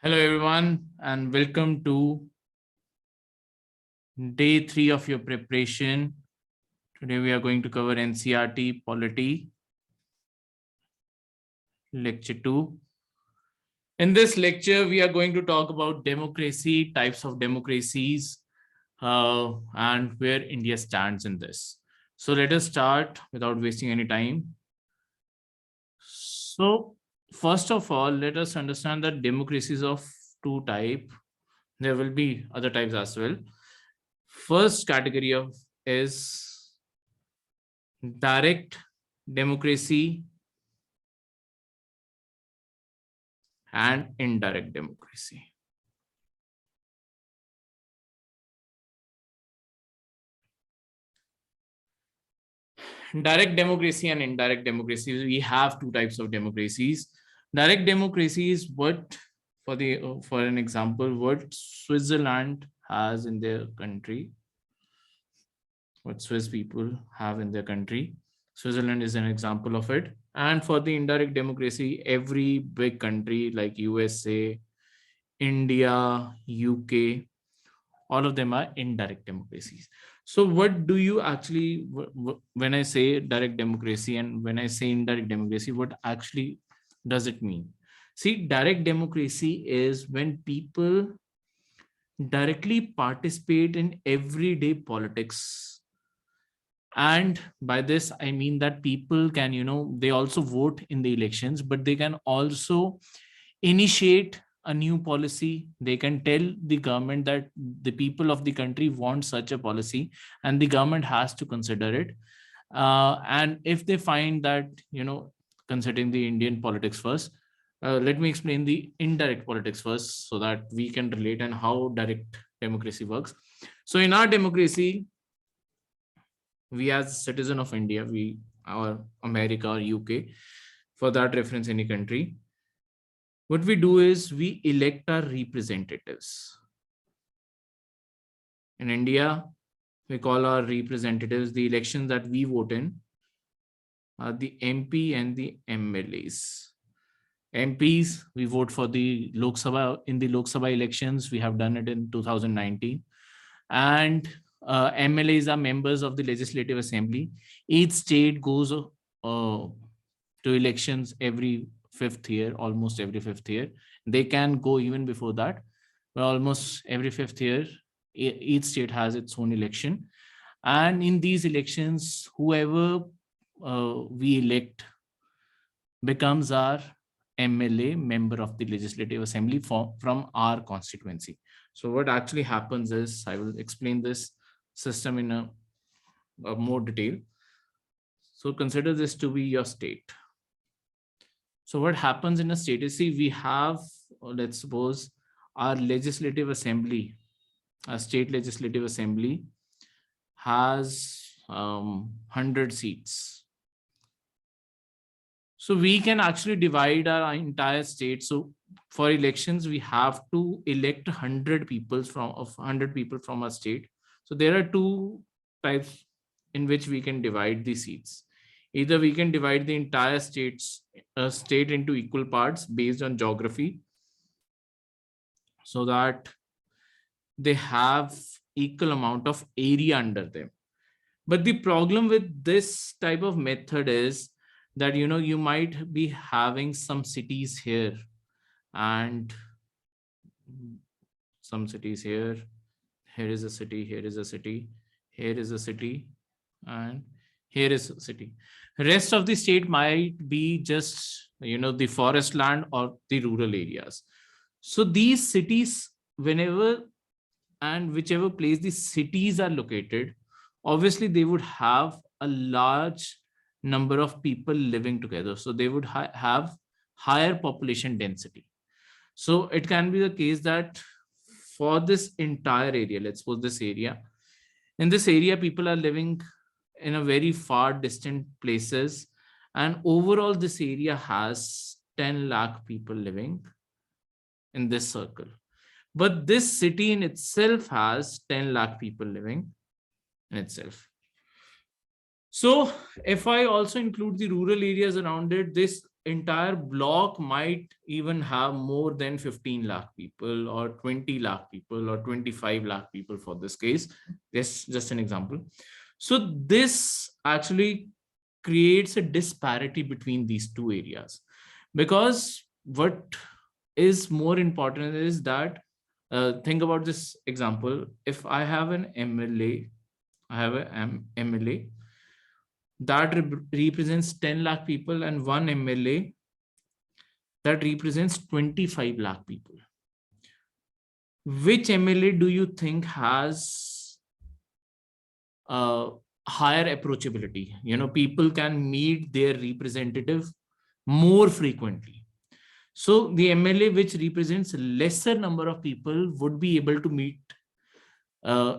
Hello everyone and welcome to day 3 of your preparation. Today we are going to cover N.C.E.R.T. Polity, lecture 2. In this lecture, we are going to talk about democracy, types of democracies, and where India stands in this. So let us start without wasting any time. So first of all, let us understand that democracies of two types. There will be other types as well. First category of is direct democracy and indirect democracy. Direct democracy and indirect democracy. We have two types of democracies. Direct democracy is what, for an example, what Switzerland has in their country, what Swiss people have in their country. Switzerland is an example of it. And for the indirect democracy, every big country like USA, India, UK, all of them are indirect democracies. So what do you actually, when I say direct democracy and when I say indirect democracy, what actually does it mean? See, direct democracy is when people directly participate in everyday politics. And by this, I mean that people can, they also vote in the elections, but they can also initiate a new policy. They can tell the government that the people of the country want such a policy and the government has to consider it. And if they find that, considering the Indian politics first, let me explain the indirect politics first so that we can relate and how direct democracy works. So in our democracy, we as citizen of India, we, our America or UK, for that reference, any country, what we do is we elect our representatives. In India, we call our representatives, the elections that we vote in are the MP and the MLAs. MPs, we vote for the Lok Sabha. In the Lok Sabha elections, we have done it in 2019. And MLAs are members of the Legislative Assembly. Each state goes to elections every fifth year, almost every fifth year. They can go even before that, but almost every fifth year, each state has its own election. And in these elections, whoever we elect becomes our MLA, member of the Legislative Assembly from our constituency. So what actually happens is, I will explain this system in a more detail. So consider this to be your state. So what happens in a state is, see, we have, let's suppose, our legislative assembly, our state legislative assembly has 100 seats. So we can actually divide our entire state. So for elections, we have to elect 100 people from our state. So there are two types in which we can divide the seats. Either we can divide the entire state into equal parts based on geography, so that they have equal amount of area under them. But the problem with this type of method is that, you might be having some cities here and some cities here. Here is a city, here is a city, here is a city, and here is a city. Rest of the state might be just, the forest land or the rural areas. So these cities, whenever and whichever place the cities are located, obviously they would have a large number of people living together. So they would have higher population density. So it can be the case that for this entire area, let's suppose this area, in this area, people are living in a very far distant places. And overall, this area has 10 lakh people living in this circle. But this city in itself has 10 lakh people living in itself. So if I also include the rural areas around it, this entire block might even have more than 15 lakh people or 20 lakh people or 25 lakh people for this case. This just an example. So this actually creates a disparity between these two areas, because what is more important is that think about this example. If I have an MLA, I have an MLA that represents 10 lakh people and one MLA that represents 25 lakh people. Which MLA do you think has higher approachability? People can meet their representative more frequently. So the MLA which represents lesser number of people would be able to meet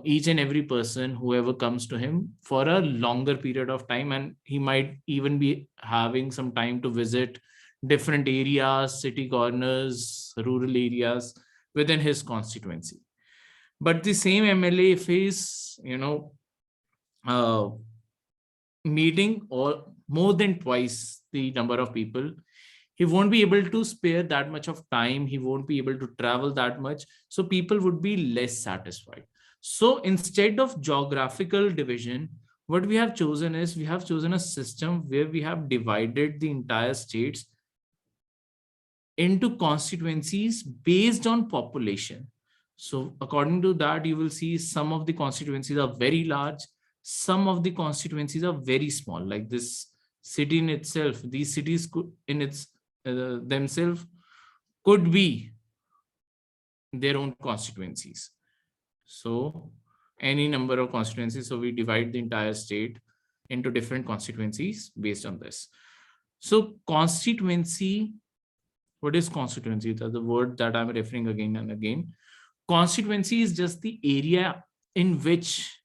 each and every person, whoever comes to him, for a longer period of time, and he might even be having some time to visit different areas, city corners, rural areas within his constituency. But the same MLA, if he's uh, meeting or more than twice the number of people, he won't be able to spare that much of time, he won't be able to travel that much, so people would be less satisfied. So instead of geographical division, what we have chosen is, we have chosen a system where we have divided the entire states into constituencies based on population. So according to that, you will see some of the constituencies are very large, some of the constituencies are very small, like this city in itself. These cities could in its themselves could be their own constituencies. So any number of constituencies. So we divide the entire state into different constituencies based on this. So constituency, what is constituency? That's the word that I'm referring again and again. Constituency is just the area in which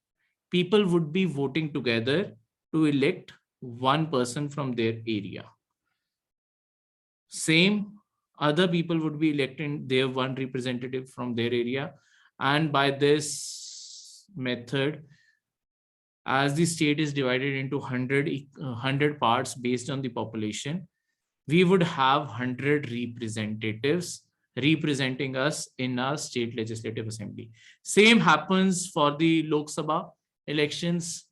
people would be voting together to elect one person from their area. Same, other people would be electing their one representative from their area. And by this method, as the state is divided into 100 parts based on the population, we would have 100 representatives representing us in our state legislative assembly. Same happens for the Lok Sabha elections.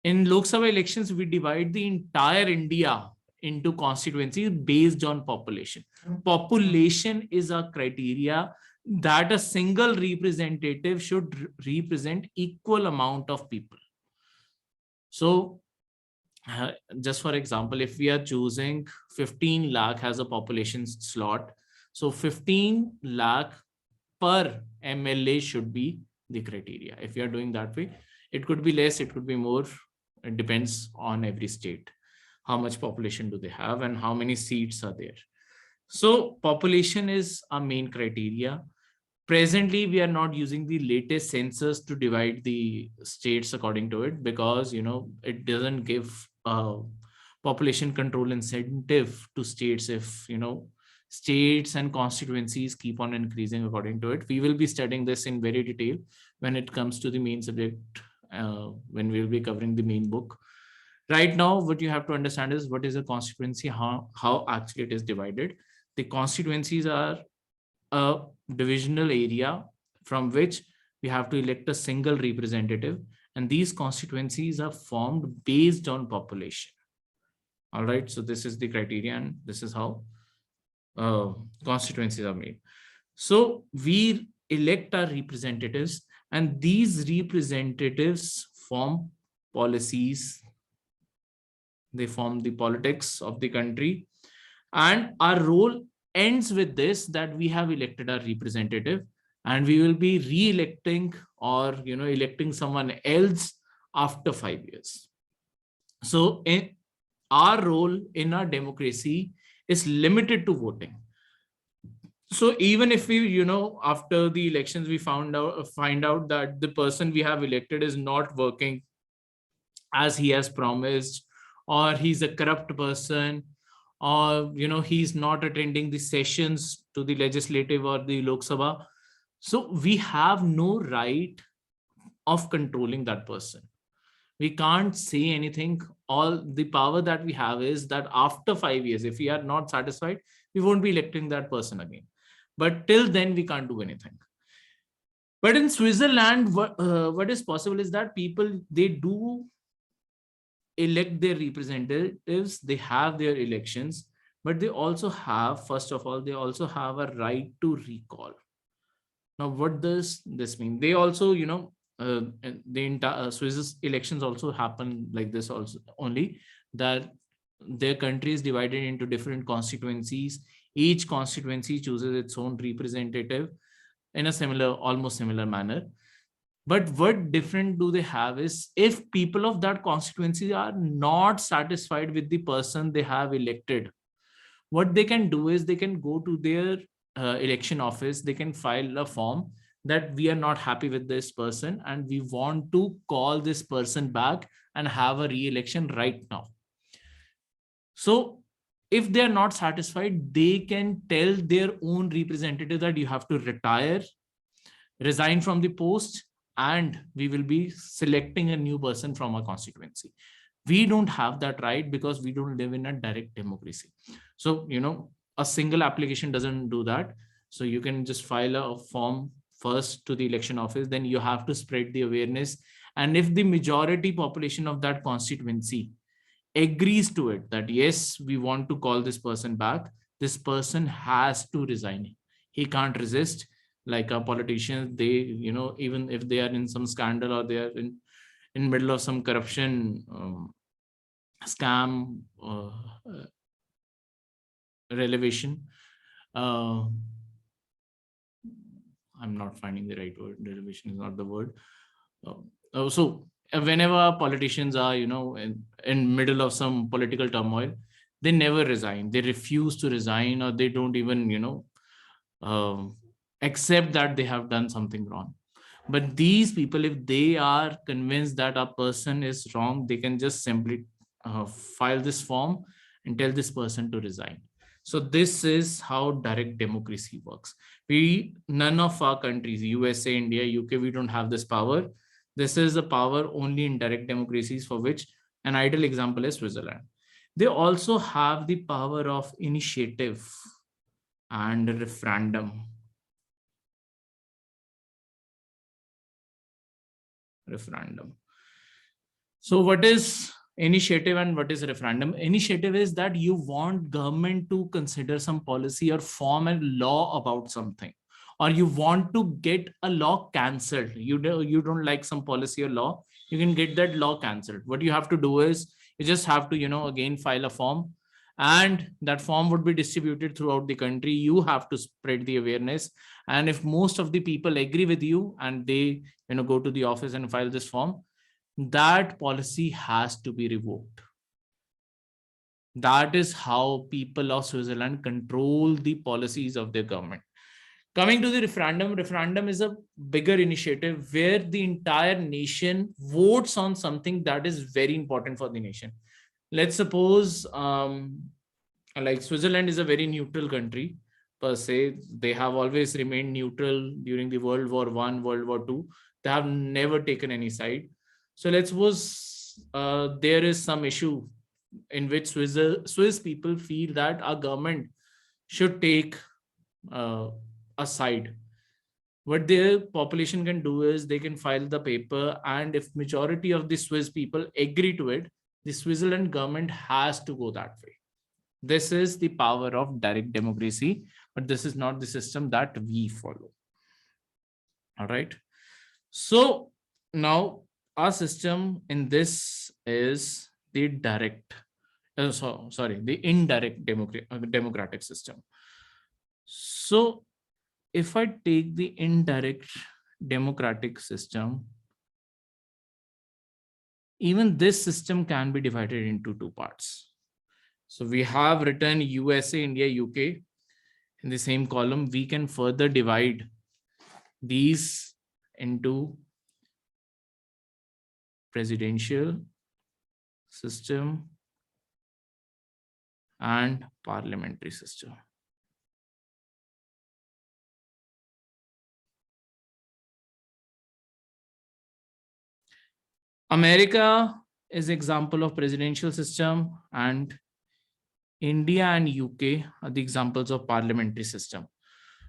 In Lok Sabha elections, we divide the entire India into constituencies based on population. Population is a criteria that a single representative should represent equal amount of people. So just for example, if we are choosing 15 lakh as a population slot, so 15 lakh per MLA should be the criteria. If you are doing that way, it could be less, it could be more. It depends on every state. How much population do they have and how many seats are there? So population is our main criteria. Presently, we are not using the latest census to divide the states according to it, because it doesn't give population control incentive to states. If states and constituencies keep on increasing according to it, we will be studying this in very detail when it comes to the main subject, when we will be covering the main book. Right now, what you have to understand is what is a constituency, how actually it is divided. The constituencies are a divisional area from which we have to elect a single representative, and these constituencies are formed based on population. All right, so this is the criteria, and this is how constituencies are made. So we elect our representatives, and these representatives form policies, they form the politics of the country, and our role ends with this, that we have elected our representative and we will be re-electing or electing someone else after 5 years. So our role in our democracy is limited to voting. So even if we after the elections we find out that the person we have elected is not working as he has promised, or he's a corrupt person, or he's not attending the sessions to the legislative or the Lok Sabha, so we have no right of controlling that person. We can't say anything all the power that we have is that after 5 years, if we are not satisfied, we won't be electing that person again. But till then, we can't do anything. But in Switzerland, what is possible is that people, they do elect their representatives, they have their elections, but they also have, first of all, they also have a right to recall. Now, what does this mean? They also, the entire Swiss elections also happen like this also, only that their country is divided into different constituencies. Each constituency chooses its own representative in a similar, almost similar manner. But what different do they have is, if people of that constituency are not satisfied with the person they have elected, what they can do is they can go to their election office, they can file a form that we are not happy with this person and we want to call this person back and have a re-election right now. So if they are not satisfied, they can tell their own representative that you have to retire, resign from the post, and we will be selecting a new person from our constituency. We don't have that right because we don't live in a direct democracy. So, a single application doesn't do that. So you can just file a form first to the election office, then you have to spread the awareness. And if the majority population of that constituency agrees to it, that yes, we want to call this person back, this person has to resign. He can't resist. Like a politician, they, even if they are in some scandal or they are in middle of some corruption scam relevation, uh, I'm not finding the right word, derivation is not the word. Whenever politicians are, in middle of some political turmoil, they never resign, they refuse to resign, or they don't even, accept that they have done something wrong. But these people, if they are convinced that a person is wrong, they can just simply file this form and tell this person to resign. So this is how direct democracy works. None of our countries, USA, India, UK, we don't have this power. This is the power only in direct democracies, for which an ideal example is Switzerland. They also have the power of initiative and referendum. So what is initiative and what is referendum? Initiative is that you want government to consider some policy or form a law about something, or you want to get a law cancelled. You don't like some policy or law, you can get that law cancelled. What you have to do is you just have to, again file a form, and that form would be distributed throughout the country. You have to spread the awareness, and if most of the people agree with you and they, go to the office and file this form, that policy has to be revoked. That is how people of Switzerland control the policies of their government. Coming to the referendum is a bigger initiative where the entire nation votes on something that is very important for the nation. Let's suppose, like Switzerland is a very neutral country per se. They have always remained neutral during the World War I, World War II. They have never taken any side. So let's suppose there is some issue in which Swiss people feel that our government should take a side. What their population can do is they can file the paper, and if majority of the Swiss people agree to it, the Switzerland government has to go that way. This is the power of direct democracy, but this is not the system that we follow. All right. So now our system in this is the the indirect democratic system. So if I take the indirect democratic system, even this system can be divided into two parts. So we have written USA, India, UK in the same column. We can further divide these into presidential system and parliamentary system. America is example of presidential system, and India and UK are the examples of parliamentary system.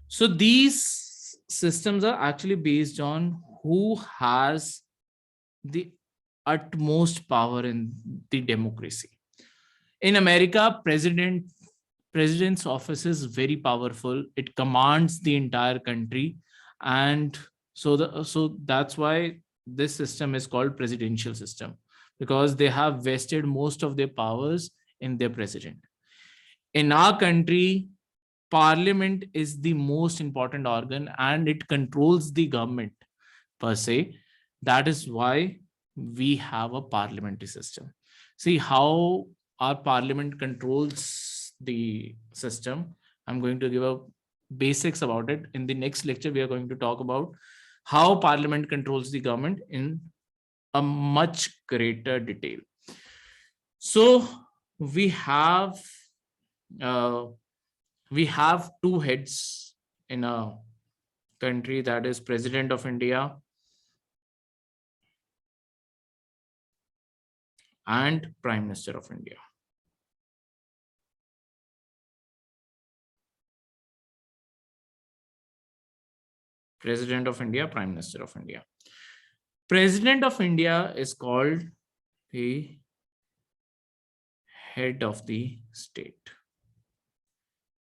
So these systems are actually based on who has the utmost power in the democracy. In America, president's office is very powerful. It commands the entire country, and so that's why this system is called presidential system, because they have vested most of their powers in their president. In our country, parliament is the most important organ and it controls the government per se. That is why we have a parliamentary system. See how our parliament controls the system. I'm going to give a basics about it. In the next lecture, we are going to talk about how parliament controls the government in a much greater detail. So we have uh, we have two heads in a country, that is President of India and Prime Minister of India. President of India, Prime Minister of India. President of India is called the head of the state.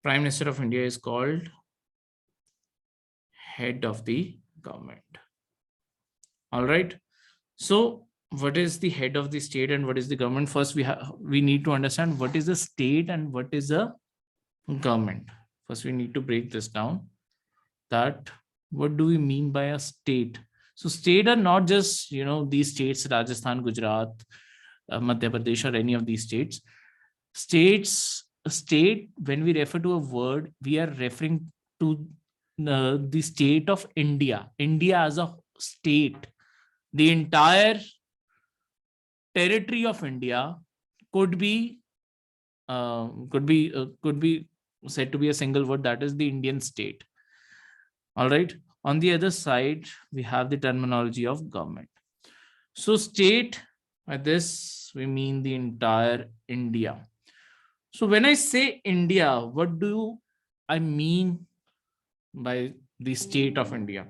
Prime Minister of India is called head of the government. All right. So what is the head of the state and what is the government? First, we need to understand what is the state and what is a government. First, we need to break this down. That what do we mean by a state? So state are not just these states, Rajasthan, Gujarat, Madhya Pradesh, or any of these states. State, when we refer to a word, we are referring to the state of India. India as a state, the entire territory of India could be said to be a single word, that is the Indian state. All right. On the other side, we have the terminology of government. So state, by this we mean the entire India. So when I say India, what do I mean by the state of India?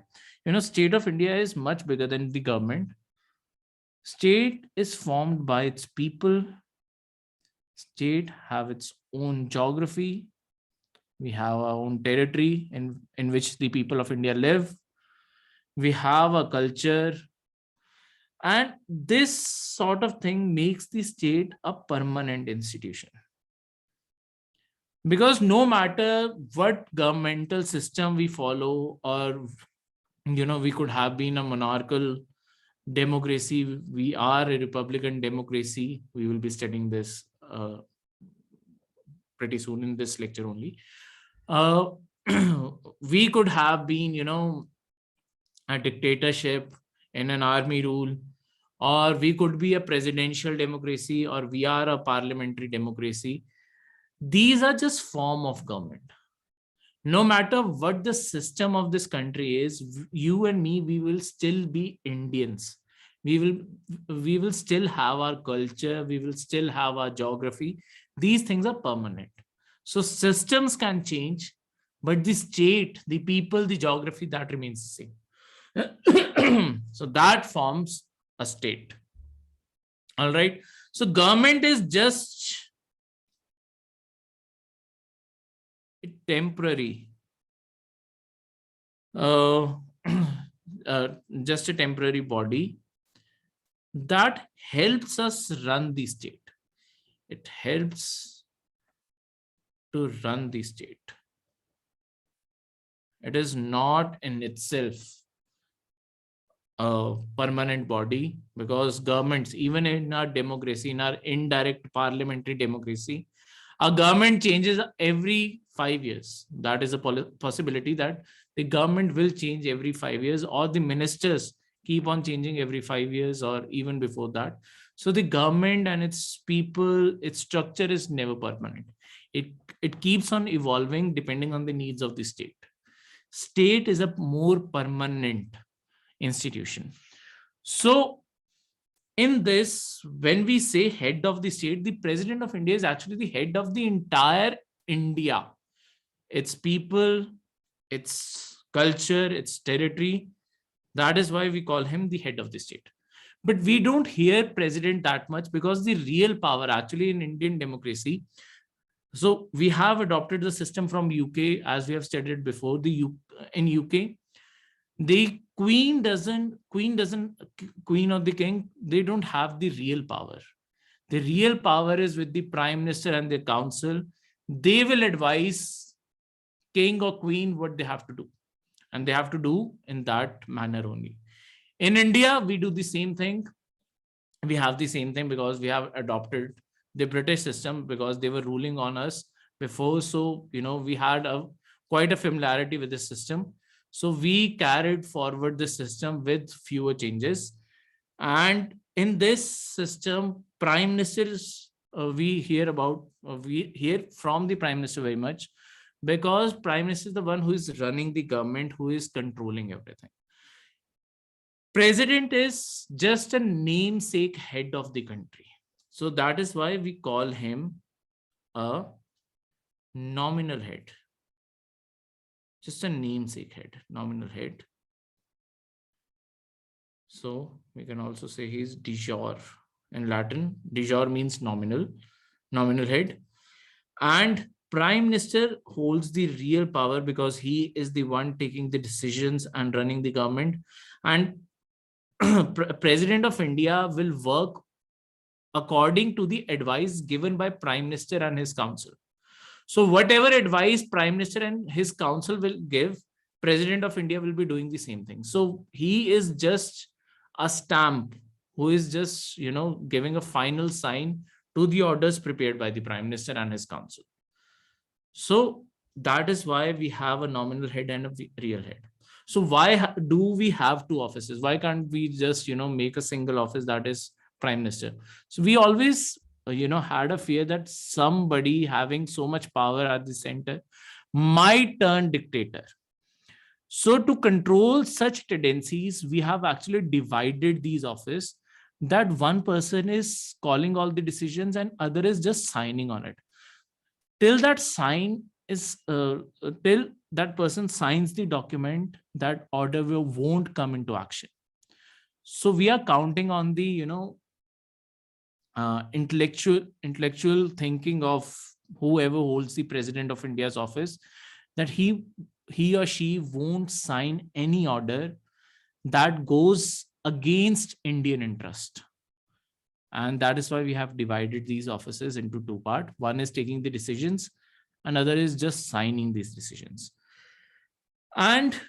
State of India is much bigger than the government. State is formed by its people. State have its own geography. We have our own territory in which the people of India live. We have a culture. And this sort of thing makes the state a permanent institution. Because no matter what governmental system we follow, or, we could have been a monarchical democracy, we are a republican democracy. We will be studying this pretty soon in this lecture only. We could have been, a dictatorship in an army rule, or we could be a presidential democracy, or we are a parliamentary democracy. These are just form of government. No matter what the system of this country is, you and me, we will still be Indians. We will still have our culture. We will still have our geography. These things are permanent. So systems can change, but the state, the people, the geography, that remains the same. So that forms a state. All right. So government is just temporary, just a temporary body that helps us run the state. It helps to run the state. It is not in itself a permanent body, because governments, even in our democracy, in our indirect parliamentary democracy, a government changes every 5 years. That is a possibility that the government will change every 5 years, or the ministers keep on changing every 5 years, or even before that. So the government and its people, its structure is never permanent. It keeps on evolving depending on the needs of the state. State is a more permanent institution. So In this, when we say head of the state, the president of India is actually the head of the entire India, its people, its culture, its territory. That is why we call him the head of the state. But we don't hear president that much, because the real power actually in Indian democracy, so we have adopted the system from UK, as we have studied before. In UK, the queen or the king, they don't have the real power. The real power is with the prime minister and the council. They will advise king or queen what they have to do, and they have to do in that manner only. In India, we do the same thing. We have the same thing because we have adopted the British system, because they were ruling on us before. So, we had quite a familiarity with the system. So we carried forward the system with fewer changes. And in this system, prime ministers, we hear from the prime minister very much, because prime minister is the one who is running the government, who is controlling everything. President is just a namesake head of the country. So that is why we call him a nominal head. Just a namesake head, nominal head. So we can also say he's de jure in Latin. De jure means nominal head. And prime minister holds the real power, because he is the one taking the decisions and running the government. And President of India will work according to the advice given by prime minister and his council. So whatever advice prime minister and his council will give, president of India will be doing the same thing. So he is just a stamp, who is just giving a final sign to the orders prepared by the prime minister and his council. So that is why we have a nominal head and a real head. So why do we have two offices? Why can't we just make a single office, that is prime minister? So we always had a fear that somebody having so much power at the center might turn dictator. So to control such tendencies, we have actually divided these offices, that one person is calling all the decisions and other is just signing on it. Till that person signs the document, that order won't come into action. So we are counting on the intellectual thinking of whoever holds the president of India's office, that he or she won't sign any order that goes against Indian interest. And that is why we have divided these offices into two parts. One is taking the decisions, another is just signing these decisions. And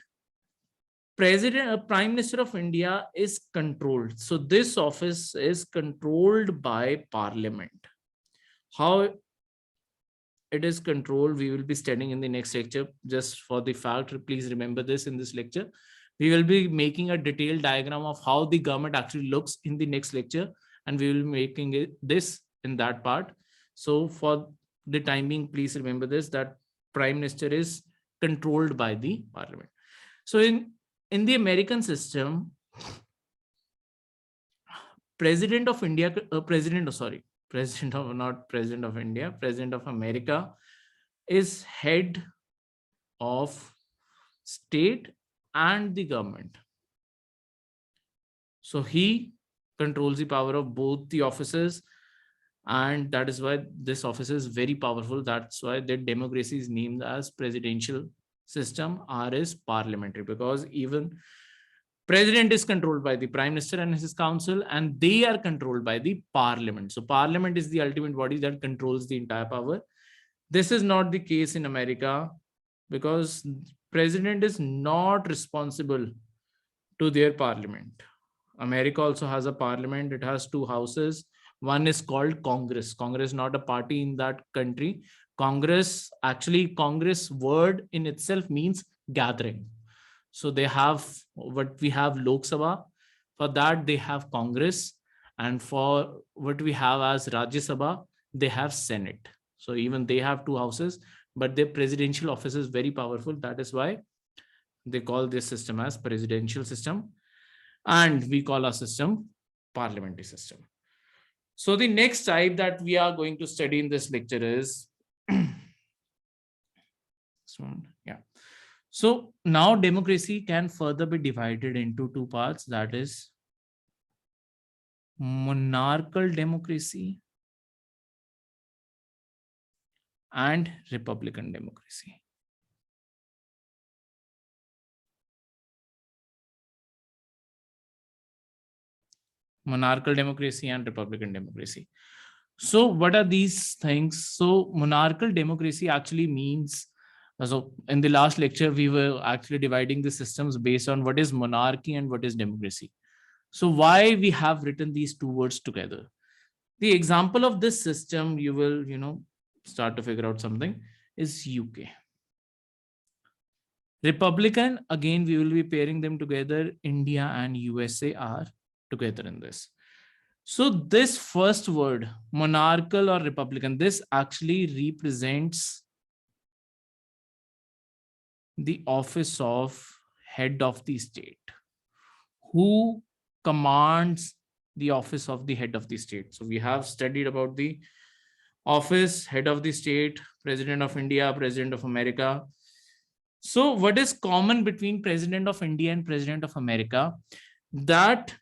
prime minister of India is controlled. So this office is controlled by parliament. How it is controlled, we will be studying in the next lecture. Just for the fact, please remember this in this lecture. We will be making a detailed diagram of how the government actually looks in the next lecture, and we will be making this in that part. So for the time being, please remember this, that prime minister is controlled by the parliament. So in the American system, president of India, president of America is head of state and the government. So he controls the power of both the offices, and that is why this office is very powerful. That's why the democracy is named as presidential system. R is parliamentary, because even president is controlled by the prime minister and his council, and they are controlled by the parliament. So parliament is the ultimate body that controls the entire power. This is not the case in America, because president is not responsible to their parliament. America also has a parliament. It has two houses. One is called Congress. Congress is not a party in that country. Congress word in itself means gathering. So they have what we have Lok Sabha. For that, they have Congress. And for what we have as Rajya Sabha, they have Senate. So even they have two houses, but their presidential office is very powerful. That is why they call this system as presidential system. And we call our system parliamentary system. So the next type that we are going to study in this lecture is this one. Yeah. So now democracy can further be divided into two parts, that is monarchical democracy and republican democracy. Monarchical democracy and republican democracy. So what are these things? So monarchical democracy actually means, so in the last lecture, we were actually dividing the systems based on what is monarchy and what is democracy. So why we have written these two words together? The example of this system, you will, start to figure out something, is UK. Republican, again, we will be pairing them together. India and USA are together in this. So this first word, monarchical or republican, this actually represents the office of head of the state, who commands the office of the head of the state. So we have studied about the office, head of the state, president of India, president of America. So what is common between president of India and president of America? That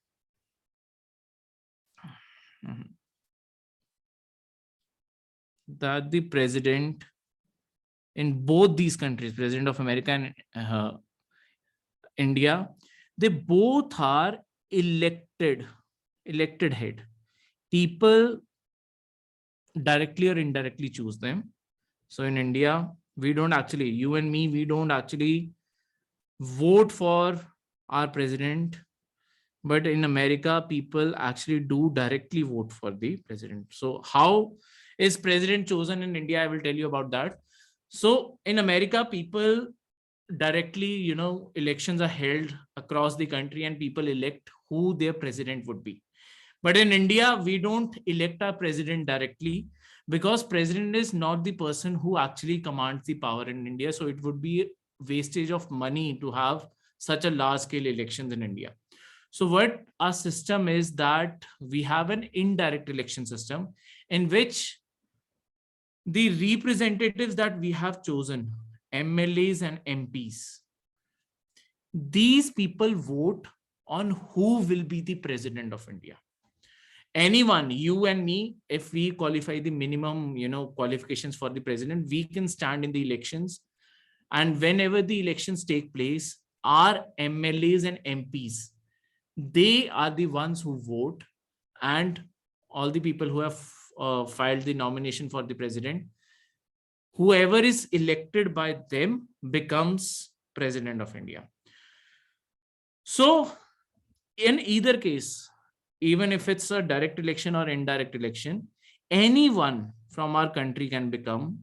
the president in both these countries, president of America and India, they both are elected head. People directly or indirectly choose them. So in India, we don't actually, you and me, we don't actually vote for our president. But in America, people actually do directly vote for the president. So how is president chosen in India? I will tell you about that. So in America, people directly, elections are held across the country and people elect who their president would be. But in India, we don't elect our president directly, because president is not the person who actually commands the power in India. So it would be wastage of money to have such a large scale elections in India. So what our system is, that we have an indirect election system in which the representatives that we have chosen, MLAs and MPs, these people vote on who will be the president of India. Anyone, you and me, if we qualify the minimum, qualifications for the president, we can stand in the elections. And whenever the elections take place, our MLAs and MPs, they are the ones who vote, and all the people who have filed the nomination for the president, whoever is elected by them becomes president of India. So in either case, even if it's a direct election or indirect election, anyone from our country can become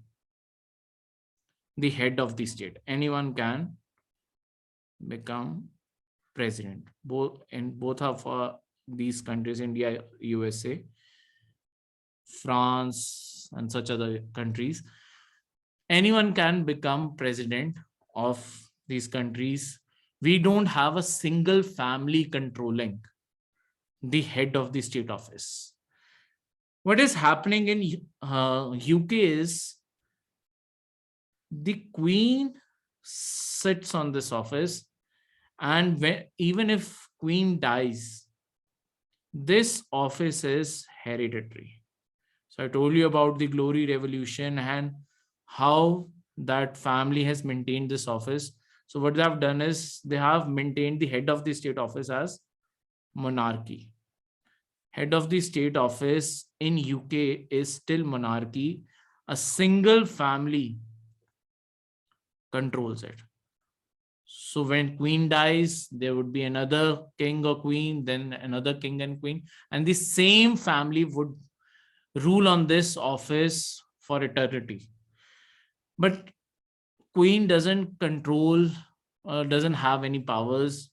the head of the state. Anyone can become president. Both of these countries, India, USA, France, and such other countries, anyone can become president of these countries. We don't have a single family controlling the head of the state office. What is happening in UK is the Queen sits on this office, and even if Queen dies, this office is hereditary. So I told you about the Glory Revolution and how that family has maintained this office. So what they have done is they have maintained the head of the state office as monarchy. Head of the state office in UK is still monarchy. A single family controls it. So when Queen dies, there would be another king or queen, then another king and queen, and the same family would rule on this office for eternity. But Queen doesn't control, doesn't have any powers.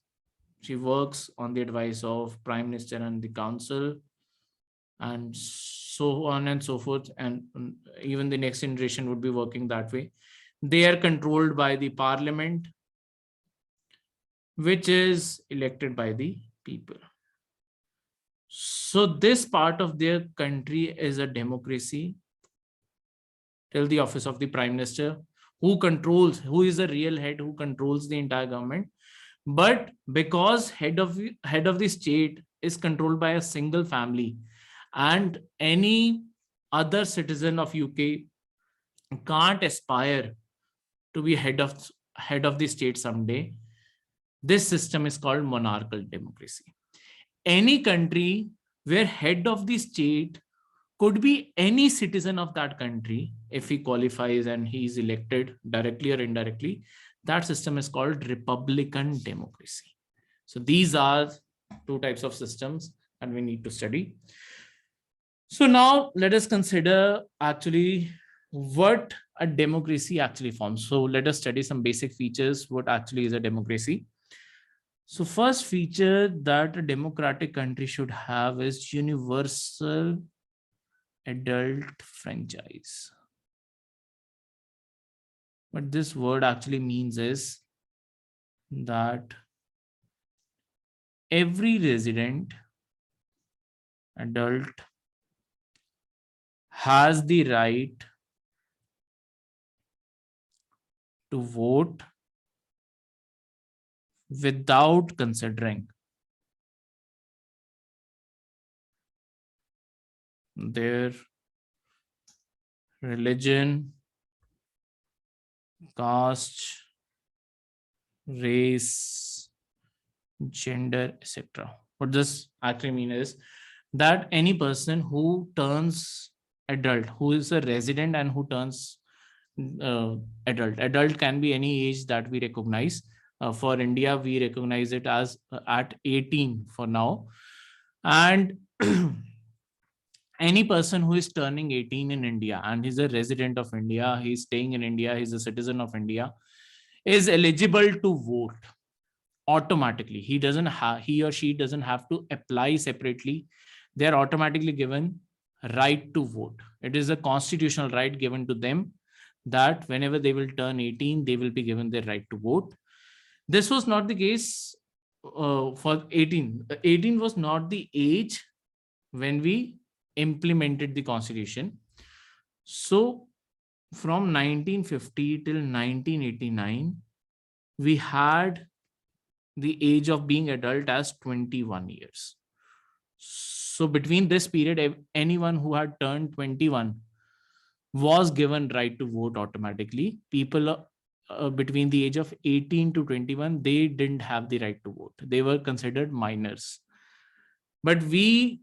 She works on the advice of Prime Minister and the Council, and so on and so forth. And even the next generation would be working that way. They are controlled by the Parliament, which is elected by the people. So this part of their country is a democracy till the office of the prime minister, who is the real head, who controls the entire government. But because head of the state is controlled by a single family, and any other citizen of UK can't aspire to be head of the state someday, this system is called monarchical democracy. Any country where head of the state could be any citizen of that country, if he qualifies and he is elected directly or indirectly, that system is called republican democracy. So these are two types of systems that we need to study. So now let us consider actually what a democracy actually forms. So let us study some basic features, what actually is a democracy. So first feature that a democratic country should have is universal adult franchise. What this word actually means is that every resident adult has the right to vote without considering their religion, caste, race, gender, etc. What this actually means is that any person who turns adult, who is a resident and who turns adult can be any age that we recognize. For India, we recognize it as at 18 for now. And any person who is turning 18 in India and he's a resident of India, he's staying in India, he's a citizen of India, is eligible to vote automatically. He or she doesn't have to apply separately. They are automatically given right to vote. It is a constitutional right given to them that whenever they will turn 18, they will be given their right to vote. This was not the case for 18. 18 was not the age when we implemented the constitution. So from 1950 till 1989, we had the age of being adult as 21 years. So between this period, anyone who had turned 21 was given right to vote automatically. People between the age of 18 to 21, they didn't have the right to vote. They were considered minors. But we,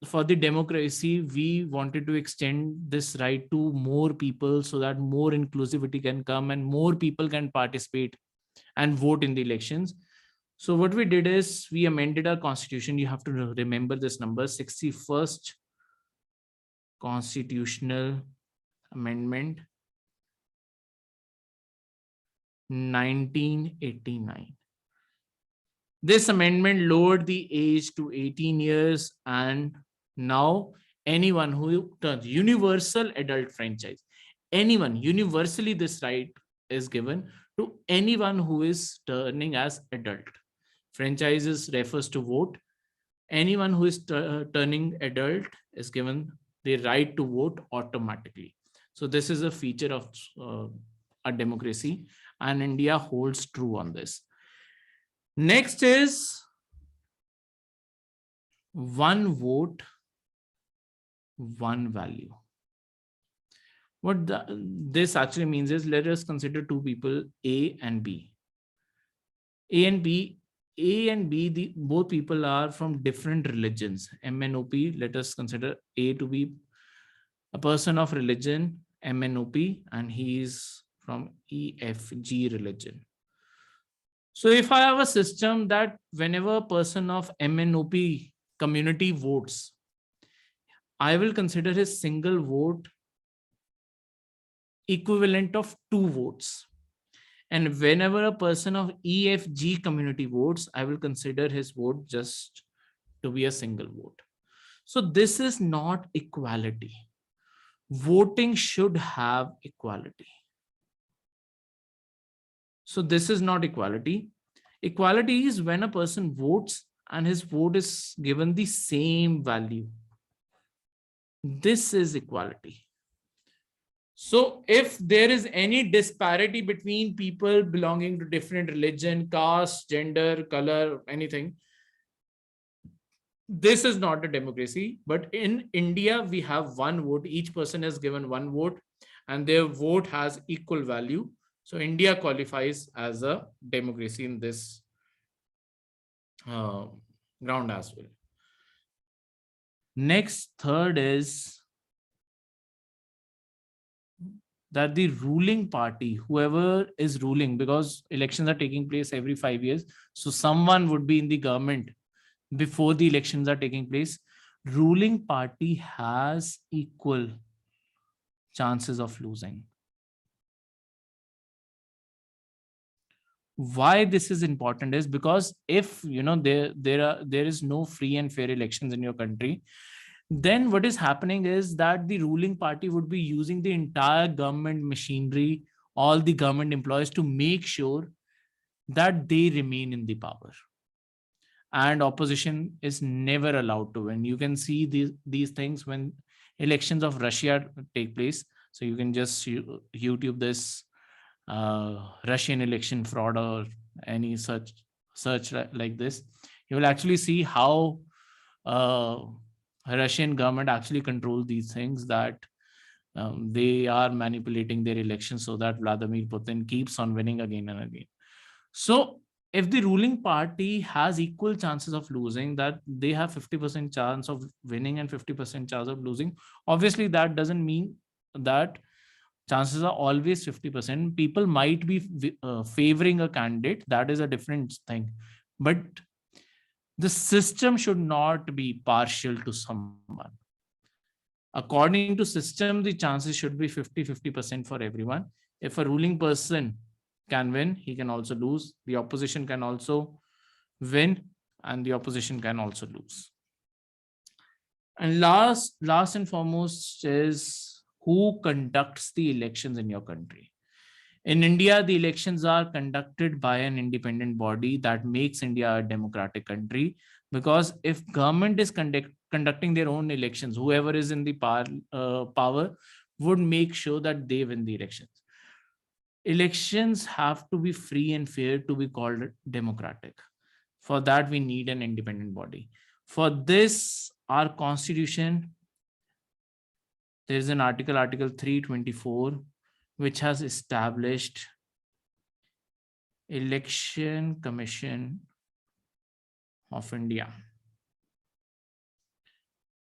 for the democracy, we wanted to extend this right to more people so that more inclusivity can come and more people can participate and vote in the elections. So what we did is we amended our constitution. You have to remember this number, 61st Constitutional Amendment, 1989. This amendment lowered the age to 18 years, and now anyone who turns universal adult franchise, anyone, universally this right is given to anyone who is turning as adult. Franchises refers to vote. Anyone who is turning adult is given the right to vote automatically. So this is a feature of a democracy, and India holds true on this. Next is one vote, one value. What this actually means is, let us consider two people, A and B. A and B, both people are from different religions. MNOP, let us consider A to be a person of religion, MNOP, and he is from EFG religion. So if I have a system that whenever a person of MNOP community votes, I will consider his single vote equivalent of 2 votes. And whenever a person of EFG community votes, I will consider his vote just to be a single vote. So this is not equality. Voting should have equality. So this is not equality. Equality is when a person votes and his vote is given the same value. This is equality. So if there is any disparity between people belonging to different religion, caste, gender, color, anything, this is not a democracy. But in India, we have one vote. Each person is given one vote and their vote has equal value. So India qualifies as a democracy in this uh, ground as well. Next, third is that the ruling party, whoever is ruling, because elections are taking place every 5 years, so someone would be in the government before the elections are taking place, ruling party has equal chances of losing. Why this is important is because if there is no free and fair elections in your country, then what is happening is that the ruling party would be using the entire government machinery, all the government employees, to make sure that they remain in the power, and opposition is never allowed to win. You can see these things when elections of Russia take place. So you can just YouTube this Russian election fraud or any such search like this. You will actually see how uh, Russian government actually control these things, that they are manipulating their elections so that Vladimir Putin keeps on winning again and again. So if the ruling party has equal chances of losing, that they have 50% chance of winning and 50% chance of losing, obviously that doesn't mean that chances are always 50%. People might be favoring a candidate, that is a different thing, but the system should not be partial to someone. According to system, the chances should be 50-50% for everyone. If a ruling person can win, he can also lose. The opposition can also win, and the opposition can also lose. And last and foremost is who conducts the elections in your country. In India, the elections are conducted by an independent body that makes India a democratic country. Because if government is conducting their own elections, whoever is in the power would make sure that they win the elections. Elections have to be free and fair to be called democratic. For that, we need an independent body. For this, our constitution, there is an article 324, which has established Election Commission of India.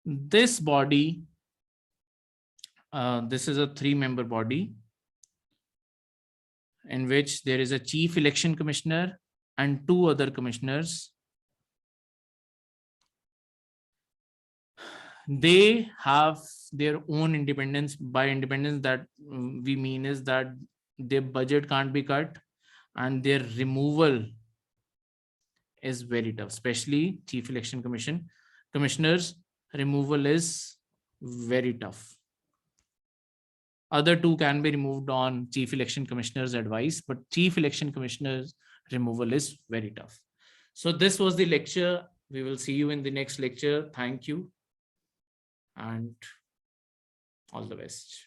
This body, this is a 3-member body in which there is a chief election commissioner and 2 other commissioners. They have their own independence. By independence, that we mean is that their budget can't be cut, and their removal is very tough, especially chief election commissioners removal is very tough. Other 2 can be removed on chief election commissioner's advice, but chief election commissioner's removal is very tough. So this was the lecture. We will see you in the next lecture. Thank you and all the best.